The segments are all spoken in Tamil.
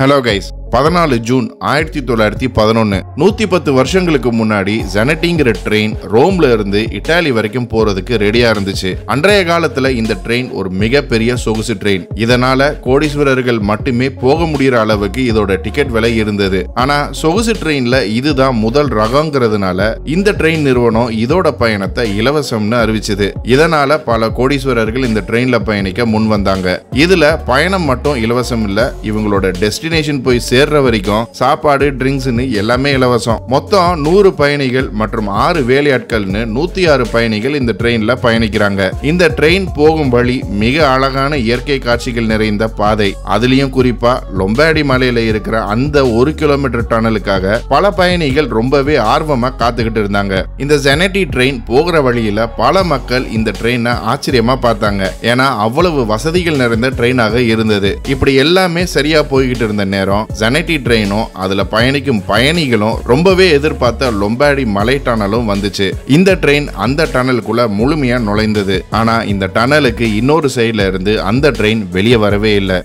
Hello guys. 14 ஜூன் 1911 110 வருஷங்களுக்கு முன்னாடி ஜெனட்டிங்கிற ட்ரெயின் ரோம்ல இருந்து இத்தாலி வரைக்கும் போறதுக்கு ரெடியா இருந்துச்சு. அன்றைய காலத்துல இந்த ட்ரெயின் ஒரு மிகப்பெரிய சொகுசு ட்ரெயின். இதனால கோடீஸ்வரர்கள் மட்டுமே போக முடியற அளவுக்கு இதோட டிக்கெட் விலை இருந்தது. ஆனா சொகுசு ட்ரெயின்ல இதுதான் முதல் ரகங்கிறதுனால இந்த ட்ரெயின் நிறுவனம் இதோட பயணத்தை இலவசம்னு அறிவிச்சது. இதனால பல கோடீஸ்வரர்கள் இந்த ட்ரெயின்ல பயணிக்க முன் வந்தாங்க. இதுல பயணம் மட்டும் இலவசம் இல்ல, இவங்களோட டெஸ்டினேஷன் போய் சேர்ற வரைக்கும் சாப்பாடு ட்ரிங்க்ஸ்னு எல்லாமே இலவசம். மொத்தம் 100 பயணிகள் மற்றும் 6 வேலையாட்கள்னு 106 பயணிகள் இந்த ட்ரெயின்ல பயணிக்கிறாங்க. இந்த ட்ரெயின் போகும் வழி மிக அழகான இயற்கை காட்சிகள் நிறைந்த பாதை. அதுலயும் குறிப்பா லொம்பார்டி மலையில இருக்கிற அந்த 1 கிலோமீட்டர் டனலுக்காக பல பயணிகள் ரொம்பவே ஆர்வமா காத்துக்கிட்டு இருந்தாங்க. இந்த ஜெனட்டி ட்ரெயின் போகிற வழியில பல மக்கள் இந்த ட்ரெயினை ஆச்சரியமா பார்த்தாங்க. ஏன்னா அவ்வளவு வசதிகள் நிறைந்த ட்ரெயினாக இருந்தது. இப்படி எல்லாமே சரியா போய்கிட்டு இருந்த நேரம் ஜெனட்டி ட்ரெயினும் அதுல பயணிக்கும் பயணிகளும் ரொம்பவே எதிர்பார்த்த லொம்பார்டி மலை டனலும் வந்துச்சு. இந்த ட்ரெயின் அந்த டனலுக்குள்ள முழுமையா நுழைந்தது. ஆனா இந்த டனலுக்கு இன்னொரு சைடுல இருந்து அந்த ட்ரெயின் வெளியே வரவே இல்லை.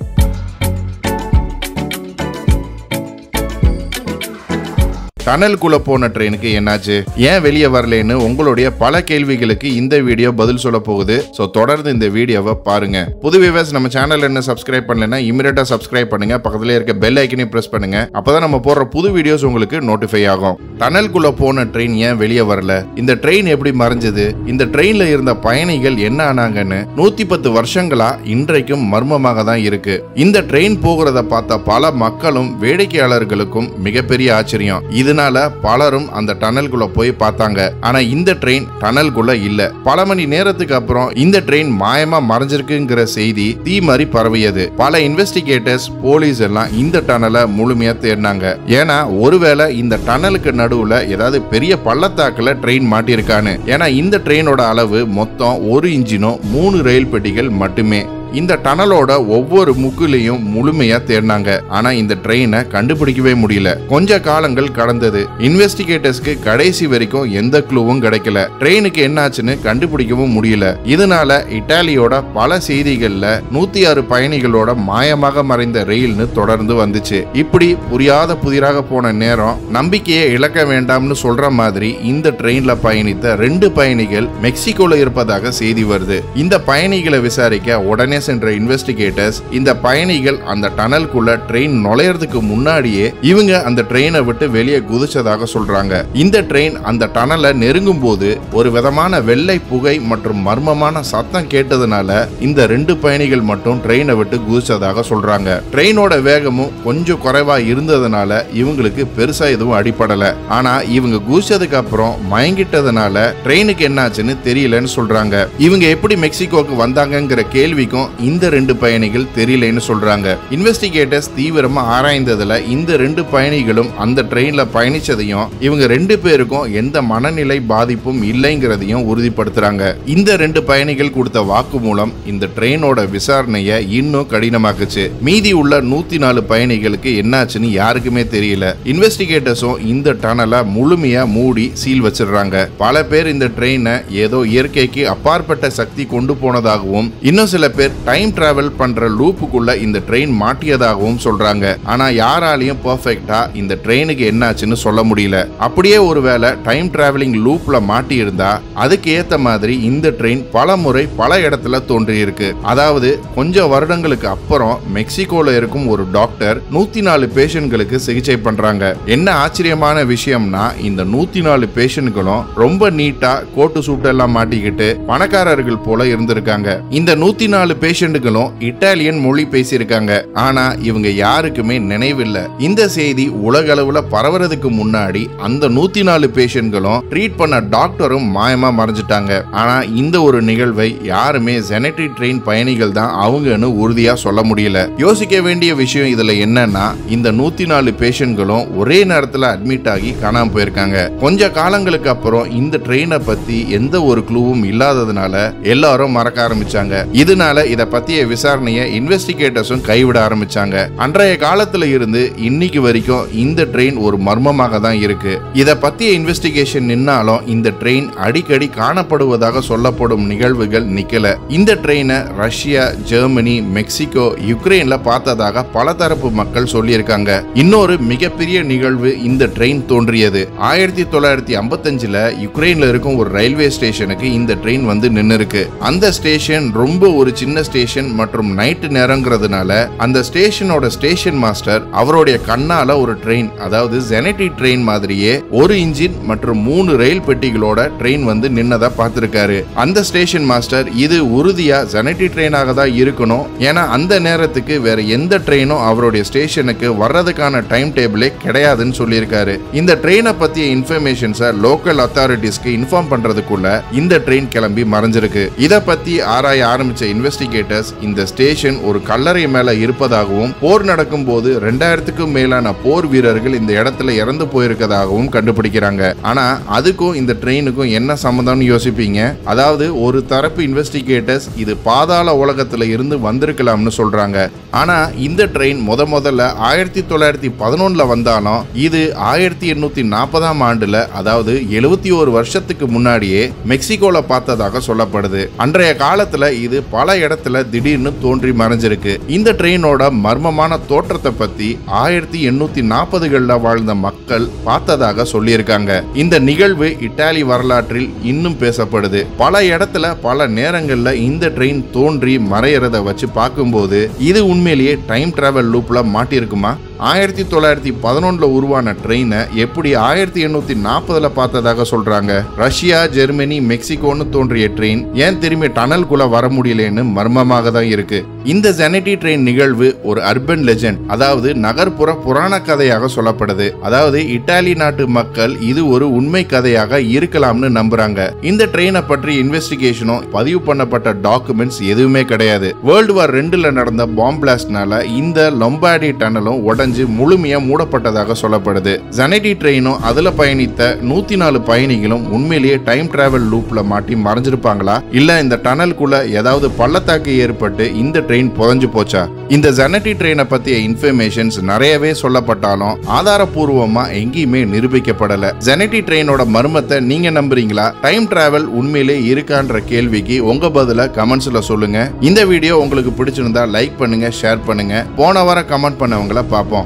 டனலுக்குள்ள போன ட்ரெயினுக்கு என்னாச்சு, ஏன் வெளியே வரலன்னு உங்களுடைய பல கேள்விகளுக்கு இந்த வீடியோ பதில் சொல்ல போகுது. சோ தொடர்ந்து இந்த வீடியோவை பாருங்க. புது வியூவர்ஸ் நம்ம சேனல் என்ன சப்ஸ்கிரைப் பண்ணலன்னா இமிடியேட்டா சப்ஸ்கிரைப் பண்ணுங்க. பக்கத்துல இருக்க பெல் ஐக்கனையும் பிரஸ் பண்ணுங்க. அப்பதான் நம்ம போடுற புது வீடியோஸ் உங்களுக்கு நோட்டிஃபை ஆகும். டனலுக்குள்ள போன ட்ரெயின் ஏன் வெளியே வரல, இந்த ட்ரெயின் எப்படி மறைஞ்சது, இந்த ட்ரெயின்ல இருந்த பயணிகள் என்ன ஆனாங்கன்னு 110 வருஷங்களா இன்றைக்கும் மர்மமாக தான் இருக்கு. இந்த ட்ரெயின் போகிறத பார்த்த பல மக்களும் வேடிக்கையாளர்களுக்கும் மிகப்பெரிய ஆச்சரியம். இதனால பலரும் அந்த டனலுக்குள்ள போய் பார்த்தாங்க. ஆனா இந்த ட்ரெயின் டனலுக்குள்ள இல்ல. பல மணி நேரத்துக்கு அப்புறம் இந்த ட்ரெயின் மாயமா மறைஞ்சிருக்குங்கிற செய்தி தீ மாதிரி பரவியது. பல இன்வெஸ்டிகேட்டர்ஸ் போலீஸ் எல்லாம் இந்த டனலை முழுமையா தேடினாங்க. ஏன்னா ஒருவேளை இந்த டனலுக்கு நடுவுல ஏதாவது பெரிய பள்ளத்தாக்குல ட்ரெயின் மாட்டிருக்கான்னு. ஏன்னா இந்த ட்ரெயினோட அளவு மொத்தம் 1 இன்ஜினும் 3 ரயில் பெட்டிகள் மட்டுமே. இந்த டனலோட ஒவ்வொரு முக்குலையும் முழுமையா தேடினாங்க. ஆனா இந்த ட்ரெயினை கண்டுபிடிக்கவே முடியல. கொஞ்ச காலங்கள் கடந்தது. இன்வெஸ்டிகேட்டர்ஸ்க்கு கடைசி வரைக்கும் எந்த க்ளூவும் கிடைக்கல. ட்ரெயினுக்கு என்னாச்சுன்னு கண்டுபிடிக்கவும் முடியல. இதனால இத்தாலியோட பல செய்திகள்ல 106 பயணிகளோட மாயமாக மறைந்த ரயில்னு தொடர்ந்து வந்துச்சு. இப்படி புரியாத புதிராக போன நேரம் நம்பிக்கையை இழக்க வேண்டாம்னு சொல்ற மாதிரி இந்த ட்ரெயின்ல பயணித்த 2 பயணிகள் மெக்சிகோல இருப்பதாக செய்தி வருது. இந்த பயணிகளை விசாரிக்க உடனே சென்ற இன்வெஸ்டிகேட்டர்ஸ் இந்த பயணிகள் அந்த டனலுக்குள்ள ட்ரெயின் நுழையறதுக்கு முன்னாடியே இவங்க அந்த ட்ரெயினை விட்டு வெளியே குதிச்சதாக சொல்றாங்க. இந்த ட்ரெயின் அந்த டனலை நெருங்கும் போது ஒரு விதமான வெள்ளை புகை மற்றும் மர்மமான சத்தம் கேட்டதுனால இந்த 2 பயணிகள் மட்டும் ட்ரெயினை விட்டு குதிச்சதாக சொல்றாங்க. ட்ரெயினோட வேகமும் கொஞ்சம் குறைவா இருந்ததுனால இவங்களுக்கு பெருசா எதுவும் அடிபடல. ஆனா இவங்க குதிச்சதுக்கு அப்புறம் மயங்கிட்டதுனால ட்ரெயினுக்கு என்னாச்சுன்னு தெரியலன்னு சொல்றாங்க. இவங்க எப்படி மெக்சிகோக்கு வந்தாங்கங்கிற கேள்விக்கும் இந்த 2 பயணிகள் தெரியலன்னு சொல்றாங்க. இன்வெஸ்டிகேட்டர்ஸ் தீவிரமா ஆராய்ந்ததுல இந்த 2 பயணிகளும் அந்த ட்ரெயின்ல பயணிச்சதையும் இவங்க 2 பேருக்கும் எந்த மனநிலை பாதிப்பும் இல்லைங்கிறதையும் உறுதிப்படுத்துறாங்க. இந்த 2 பயணிகள் கொடுத்த வாக்குமூலம் இந்த ட்ரெயினோட விசாரணையை இன்னும் கடினமாக்குச்சு. மீதி உள்ள 104 பயணிகளுக்கு என்னாச்சுன்னு யாருக்குமே தெரியல. இன்வெஸ்டிகேட்டர்ஸும் இந்த டனலை முழுமையா மூடி சீல் வச்சிடுறாங்க. பல பேர் இந்த ட்ரெயினை ஏதோ இயற்கைக்கு அப்பாற்பட்ட சக்தி கொண்டு போனதாகவும் இன்னும் சில பேர் டைம் டிராவல் பண்ற லூப்புக்குள்ள இந்த ட்ரெயின் மாட்டியதாகவும் சொல்றாங்க. ஆனா யாராலையும் பெர்ஃபெக்ட்டா இந்த ட்ரெயினுக்கு என்னாச்சுன்னு சொல்ல முடியல. அப்படியே ஒருவேளை டைம் டிராவலிங் லூப்ல மாட்டி இருந்தா அதுக்கு ஏத்த மாதிரி இந்த ட்ரெயின் பல முறை பல இடத்துல தோன்றி இருக்கு. அதாவது கொஞ்சம் வருடங்களுக்கு அப்புறம் மெக்சிகோல இருக்கும் ஒரு டாக்டர் 104 பேஷண்ட்களுக்கு சிகிச்சை பண்றாங்க. என்ன ஆச்சரியமான விஷயம்னா இந்த 104 பேஷண்ட்களும் ரொம்ப நீட்டா கோட்டு சூட் எல்லாம் மாட்டிக்கிட்டு பணக்காரர்கள் போல இருந்திருக்காங்க. இந்த 104 பேஷண்ட்களும் இத்தாலியன் மொழி பேசியிருக்காங்க. ஆனா இவங்க யாருக்குமே நினைவில்லை. இந்த செய்தி உலக அளவுல பரவறதுக்கு முன்னாடி அந்த 104 பேஷண்ட்களும் ட்ரீட் பண்ண டாக்டரும் மாயமா மறைஞ்சிட்டாங்க. ஆனா இந்த ஒரு நிகழ்வை யாருமே ஜெனட்டி ட்ரெயின் பயணிகள் தான் அவங்கன்னு உறுதியா சொல்ல முடியல. யோசிக்க வேண்டிய விஷயம் இதுல என்னன்னா இந்த 104 பேஷண்ட்களும் ஒரே நேரத்துல அட்மிட் ஆகி காணாம போயிருக்காங்க. கொஞ்ச காலங்களுக்கு அப்புறம் இந்த ட்ரெயினை பத்தி எந்த ஒரு க்ளூவும் இல்லாததுனால எல்லாரும் மறக்க ஆரம்பிச்சாங்க. இதனால இத பத்திய விசாரணையை இன்வெஸ்டிகேட்டர்ஸும் கைவிட ஆரம்பிச்சாங்க. அன்றைய காலத்துல இருந்து இன்னைக்கு வரைக்கும் இந்த ட்ரெயின் ஒரு மர்மமாக தான் இருக்கு. இத பத்திய இன்வெஸ்டிகேஷன் நின்னாலும் இந்த ட்ரெயின் அடிக்கடி காணப்படுவதாக சொல்லப்படும் நிகழ்வுகள் நிக்கல. இந்த ட்ரெயினை ரஷ்யா, ஜெர்மனி, மெக்சிகோ, யுக்ரைன்ல பார்த்ததாக பல தரப்பு மக்கள் சொல்லியிருக்காங்க. இன்னொரு மிகப்பெரிய நிகழ்வு இந்த ட்ரெயின் தோன்றியது 1955ல யுக்ரைன்ல இருக்கும் ஒரு ரயில்வே ஸ்டேஷனுக்கு இந்த ட்ரெயின் வந்து நின்னு இருக்கு. அந்த ஸ்டேஷன் ரொம்ப ஒரு சின்ன ஸ்டேஷன் மற்றும் நைட்டு நேரங்கிறதுனால அந்த ஸ்டேஷனோட ஸ்டேஷன் மாஸ்டர் அவருடைய கண்ணால ஒரு ட்ரெயின், அதாவது ஜெனடி ட்ரெயின் மாதிரியே ஒரு இன்ஜின் மற்றும் 3 ரயில் பெட்டிகளோட ட்ரெயின் வந்து நின்னதா பார்த்திருக்காரு. அந்த ஸ்டேஷன் மாஸ்டர் இது உறுதியா ஜெனடி ட்ரெயினாக தான் இருக்கணும், ஏன்னா அந்த நேரத்துக்கு வேற எந்த ட்ரெயினும் அவருடைய ஸ்டேஷனுக்கு வர்றதுக்கான டைம் டேபிளே கிடையாதுன்னு சொல்லியிருக்காரு. இந்த ட்ரெயினை பத்திய இன்ஃபர்மேஷன்ஸை லோக்கல் அத்தாரிட்டிஸ்க்கு இன்ஃபார்ம் பண்றதுக்குள்ள இந்த ட்ரெயின் கிளம்பி மறைஞ்சிருக்கு. இத பத்தி ஆராய ஆரம்பிச்ச இன்வெஸ்டிகேட்டர்ஸ் இந்த ஸ்டேஷன் ஒரு கல்லறை மேல இருப்பதாகவும் போர் நடக்கும் போது 2000க்கும் மேலான போர் வீரர்கள் இந்த இடத்துல இறந்து போயிருக்கதாகவும் கண்டுபிடிக்கிறாங்க. ஆனா அதுக்கும் இந்த ட்ரெயினுக்கும் என்ன சம்பந்தம்னு யோசிப்பீங்க. அதாவது ஒரு தரப்பு இன்வெஸ்டிகேட்டர்ஸ் இது பாதாள உலகத்துல இருந்து வந்திருக்கலாம்னு சொல்றாங்க. ஆனா இந்த ட்ரெயின் முதல்ல 1911ல வந்தாலும் இது 1840ஆம் ஆண்டுல, அதாவது 71 வருஷத்துக்கு முன்னாடியே மெக்சிகோல பார்த்ததாக சொல்லப்படுது. அன்றைய காலத்துல இது பல இடத்துல திடீர்னு தோன்றி மறைஞ்சிருக்கு. இந்த ட்ரெயினோட மர்மமான தோற்றத்தை பத்தி 1840கள்ல வாழ்ந்த மக்கள் பார்த்ததாக சொல்லியிருக்காங்க. இந்த நிகழ்வு இத்தாலி வரலாற்றில் இன்னும் பேசப்படுது. பல இடத்துல பல நேரங்கள்ல இந்த ட்ரெயின் தோன்றி மறையறத வச்சு பார்க்கும்போது இது உண்மையிலேயே டைம் டிராவல் லூப்ல மாட்டிருக்குமா? 1911ல உருவான ட்ரெயினை எப்படி 1840ல பார்த்ததாக சொல்றாங்க? ரஷ்யா, ஜெர்மனி, மெக்சிகோன்னு தோன்றிய ட்ரெயின் ஏன் திரும்பி டனல்குள்ள வர முடியலன்னு மர்மமாக தான் இருக்கு. இந்த ஜெனடி ட்ரெயின் நிகழ்வு ஒரு அர்பன் லெஜெண்ட், அதாவது நகர்ப்புற புராண கதையாக சொல்லப்படுது. அதாவது இத்தாலி நாட்டு மக்கள் இது ஒரு உண்மை கதையாக இருக்கலாம்னு நம்புறாங்க. இந்த ட்ரெயினை பற்றி இன்வெஸ்டிகேஷனும் பதிவு பண்ணப்பட்ட டாக்குமெண்ட்ஸ் எதுவுமே கிடையாது. வேர்ல்டு வார் 2ல நடந்த பாம் பிளாஸ்ட்னால இந்த லொம்பார்டி டனலும் முழுமையா மூடப்பட்டதாக சொல்லப்படுது. ஜெனடி ட்ரெயினும் அதுல பயணித்த 104 பயணிகளும் உண்மையிலேயே டைம் டிராவல் லூப்ல மாட்டி மறைஞ்சிருப்பாங்களா, இல்ல இந்த டனலுக்குள்ள ஏதாவது பள்ளத்தாக்கு ஏற்பட்டு இந்த ட்ரெயின் புதஞ்சு போச்சா? இந்த ஜெனடி ட்ரெயினை பத்திய இன்ஃபர்மேஷன்ஸ் நிறையவே சொல்லப்பட்டாலும் ஆதாரபூர்வமா எங்கேயுமே நிரூபிக்கப்படல. ஜெனடி ட்ரெயினோட மர்மத்தை நீங்க நம்புறீங்களா? டைம் டிராவல் உண்மையிலே இருக்கான்ற கேள்விக்கு உங்க பதில கமெண்ட்ஸ்ல சொல்லுங்க. இந்த வீடியோ உங்களுக்கு பிடிச்சிருந்தா லைக் பண்ணுங்க, ஷேர் பண்ணுங்க. போன வாரம் கமெண்ட் பண்ணவங்கள பார்ப்போம்.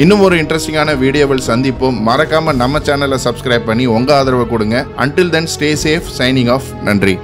இன்னும் ஒரு இன்ட்ரெஸ்டிங்கான வீடியோவில் சந்திப்போம். மறக்காம நம்ம சேனலை சப்ஸ்கிரைப் பண்ணி உங்க ஆதரவு கொடுங்க. Until then, stay safe. Signing off. நன்றி.